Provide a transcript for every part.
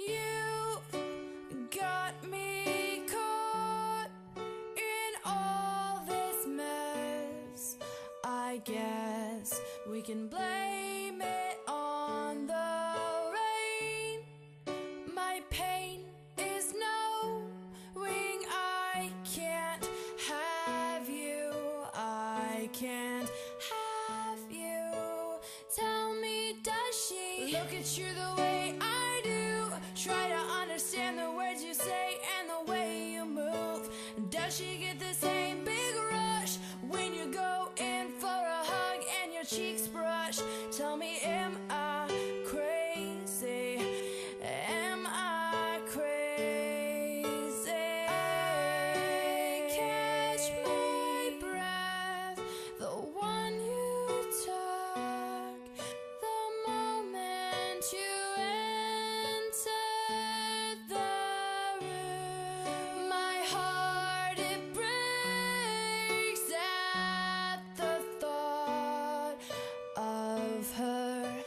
You got me caught in all this mess. I guess we can blame it on the rain. My pain is knowing I can't have you. I can't have you. Tell me, does she look at you the way I do? Try to understand the words you say and the way you move. Does she get the same big rush when you go in for a hug and your cheeks brush? Tell me, am I crazy? Am I crazy? I catch my breath, the one you took, the moment you entered the room. My heart, it breaks at the thought of her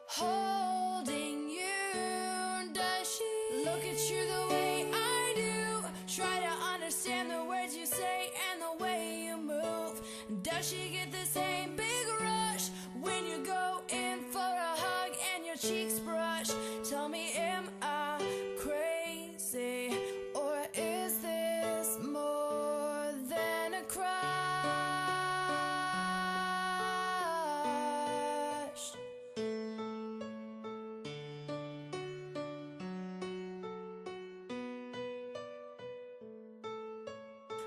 holding you. Does she look at you the way I do? Try to understand the words you say and the way you move. Does she get the same big rush when you go in for a hug and your cheeks brush? Tell me, am I crazy, or is this more than a crush?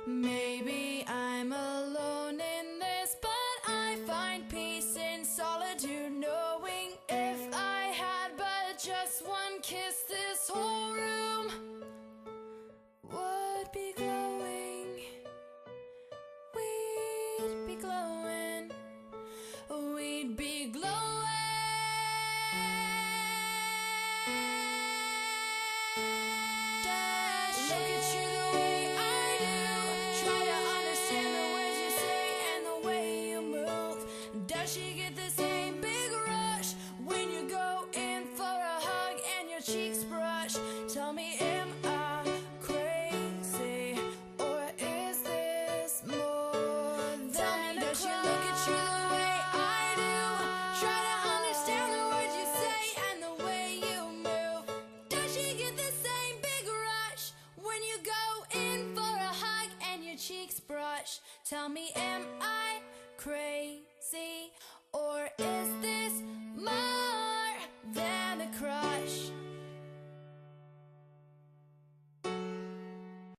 Maybe I'm alone in this, but I find peace in solitude, knowing if I had but just one kiss, this whole room would be glowing. We'd be glowing. We'd be glowing. Look at you the way I do. Try to understand the words you say and the way you move. Does she get the same big rush when you go in for a hug and your cheeks brush? Tell me, am I crazy, or is this more than a crush? Does she look at you the way I do? Try to understand the words you say and the way you move. Does she get the same big rush when you go in for a hug and your cheeks brush? Tell me, am I crazy, or is this